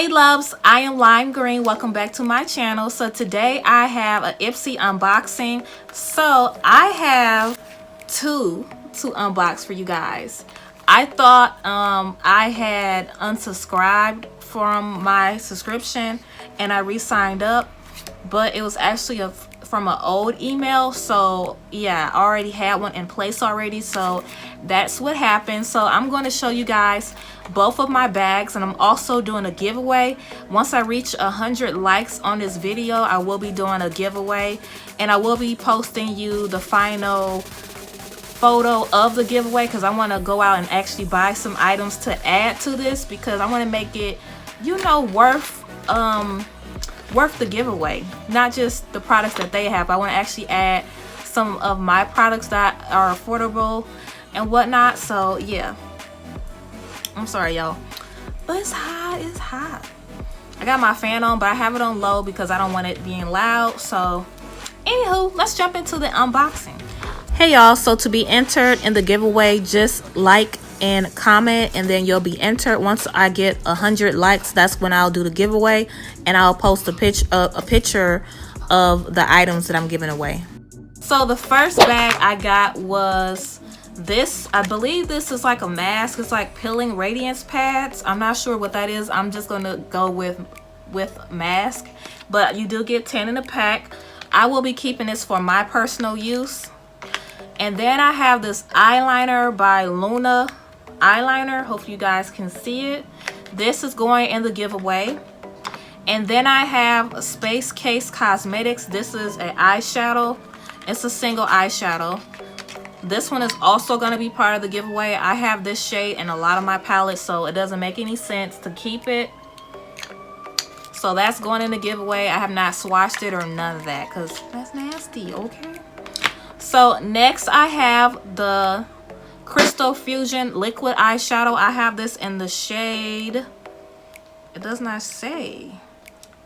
Hey loves, I am Lime Green. Welcome back to my channel. So today I have an Ipsy unboxing. So I have two to unbox for you guys. I thought I had unsubscribed from my subscription and I re-signed up, but it was actually from an old email. So yeah, I already had one in place already, so that's what happened. So I'm going to show you guys both of my bags, and I'm also doing a giveaway. Once I reach 100 likes on this video, I will be doing a giveaway, and I will be posting you the final photo of the giveaway because I want to go out and actually buy some items to add to this, because I want to make it, you know, worth the giveaway, not just the products that they have. I want to actually add some of my products that are affordable and whatnot. So yeah, I'm sorry y'all, but it's hot. I got my fan on, but I have it on low because I don't want it being loud. So anywho, let's jump into the unboxing. Hey y'all, so to be entered in the giveaway, just like and comment, and then you'll be entered. Once I get 100 likes, that's when I'll do the giveaway, and I'll post a picture of the items that I'm giving away. So the first bag I got was this. I believe this is like a mask. It's like peeling Radiance pads. I'm not sure what that is. I'm just gonna go with mask, but you do get 10 in a pack. I will be keeping this for my personal use. And then I have this eyeliner by Luna eyeliner. Hope you guys can see it. This is going in the giveaway. And then I have Space Case Cosmetics. This is an eyeshadow. It's a single eyeshadow. This one is also going to be part of the giveaway. I have this shade in a lot of my palettes, so it doesn't make any sense to keep it. So that's going in the giveaway. I have not swatched it or none of that because that's nasty, okay? So next I have the Crystal Fusion Liquid Eyeshadow. I have this in the shade, it does not say.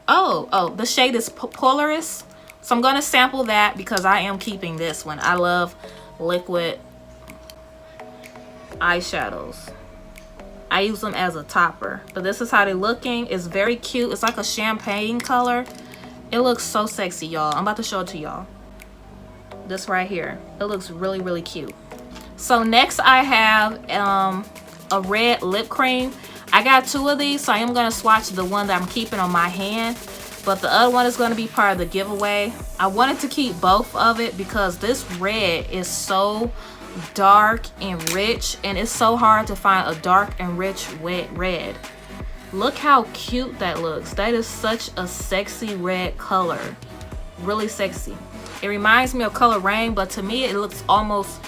Oh, the shade is Polaris. So I'm going to sample that because I am keeping this one. I love liquid eyeshadows. I use them as a topper. But this is how they're looking. It's very cute. It's like a champagne color. It looks so sexy, y'all. I'm about to show it to y'all. This right here. It looks really, really cute. So next I have a red lip cream. I got two of these, so I am going to swatch the one that I'm keeping on my hand, but the other one is going to be part of the giveaway. I wanted to keep both of it because this red is so dark and rich, and it's so hard to find a dark and rich wet red. Look how cute that looks. That is such a sexy red color. Really sexy. It reminds me of Color Rain, but to me it looks almost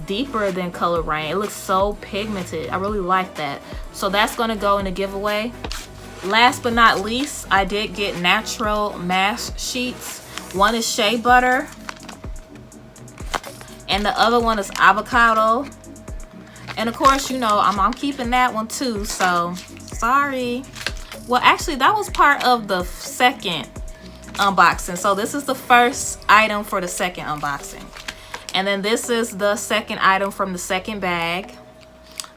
deeper than Color Rain. It looks so pigmented. I really like that. So that's going to go in the giveaway. Last but not least, I did get natural mask sheets. One is shea butter and the other one is avocado. And of course, you know, I'm keeping that one too, so sorry. Well, actually that was part of the second unboxing. So this is the first item for the second unboxing. And then this is the second item from the second bag.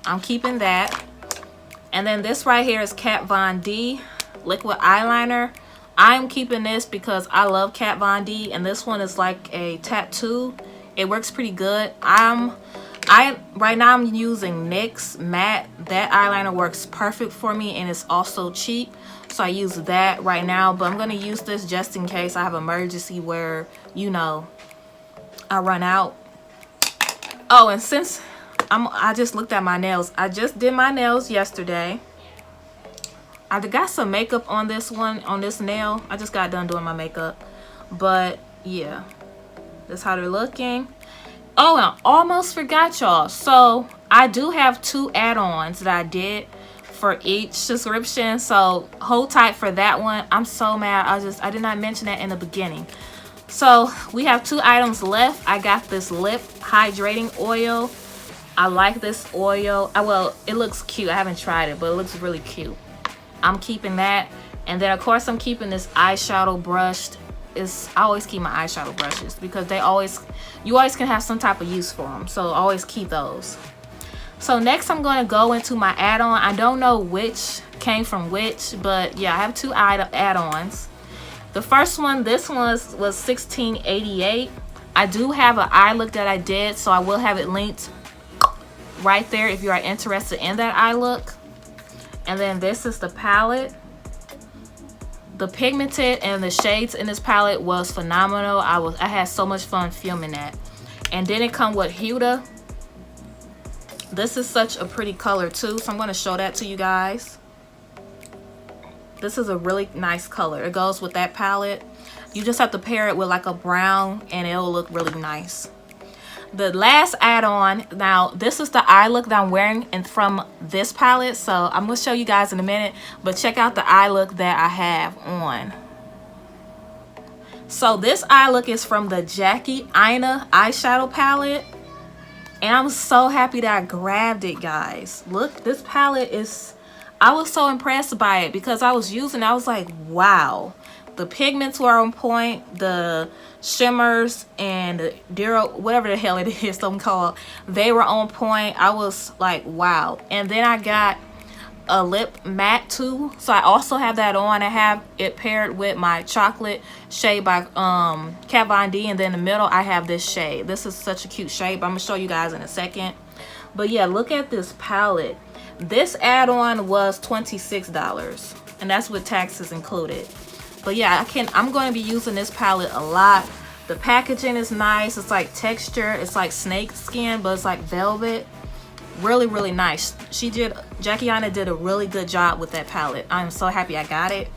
I'm keeping that. And then this right here is Kat Von D Liquid Eyeliner. I'm keeping this because I love Kat Von D, and this one is like a tattoo. It works pretty good. Right now I'm using NYX Matte. That eyeliner works perfect for me, and it's also cheap. So I use that right now, but I'm going to use this just in case I have emergency where, you know, I run out. Oh, and since I just looked at my nails. I just did my nails yesterday. I got some makeup on this one, on this nail. I just got done doing my makeup. But yeah, that's how they're looking. Oh, and I almost forgot y'all. So I do have two add-ons that I did for each subscription. So hold tight for that one. I'm so mad. I did not mention that in the beginning. So we have two items left. I got this lip hydrating oil. I like this oil. Well, it looks cute. I haven't tried it, but it looks really cute. I'm keeping that. And then of course I'm keeping this eyeshadow brush. I always keep my eyeshadow brushes because you always can have some type of use for them. So always keep those. So next I'm going to go into my add-on. I don't know which came from which, but yeah, I have two add-ons. The first one, this one was $16.88. I do have an eye look that I did, so I will have it linked right there if you are interested in that eye look. And then this is the palette. The pigmented and the shades in this palette was phenomenal. I had so much fun filming that. And then it come with Huda. This is such a pretty color too, so I'm going to show that to you guys. This is a really nice color. It goes with that palette. You just have to pair it with like a brown and it'll look really nice. The last add-on, now this is the eye look that I'm wearing and from this palette, so I'm going to show you guys in a minute, but check out the eye look that I have on. So this eye look is from the Jackie Aina eyeshadow palette, and I'm so happy that I grabbed it, guys. Look, this palette is, I was so impressed by it because I was using it. I was like, wow. The pigments were on point, the shimmers and the Duro, whatever the hell it is something called, they were on point. I was like, wow. And then I got a lip matte too, so I also have that on. I have it paired with my chocolate shade by Kat Von D, and then in the middle I have this shade. This is such a cute shade, but I'm gonna show you guys in a second. But yeah, look at this palette. This add-on was $26, and that's with taxes included. But yeah, I'm going to be using this palette a lot. The packaging is nice. It's like texture. It's like snake skin, but it's like velvet. Really, really nice. Jackie Aina did a really good job with that palette. I'm so happy I got it.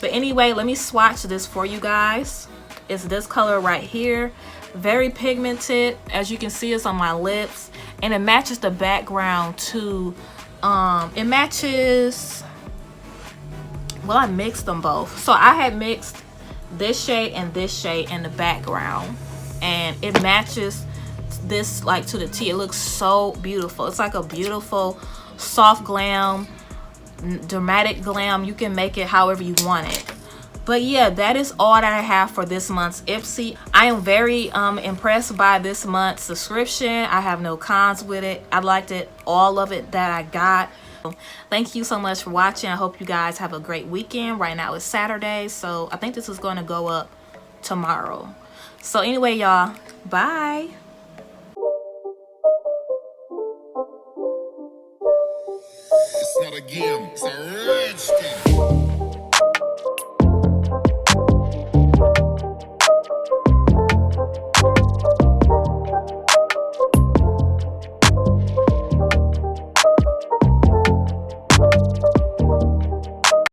But anyway, let me swatch this for you guys. It's this color right here. Very pigmented. As you can see, it's on my lips. And it matches the background too. It matches... Well, I mixed them both. So I had mixed this shade and this shade in the background, and it matches this like to the T. It looks so beautiful. It's like a beautiful soft glam, dramatic glam. You can make it however you want it. But yeah, that is all that I have for this month's Ipsy. I am very impressed by this month's subscription. I have no cons with it. I liked it, all of it that I got. Thank you so much for watching. I hope you guys have a great weekend. Right now it's Saturday, so I think this is going to go up tomorrow. So anyway, y'all, bye. It's not a game, it's a rich thing.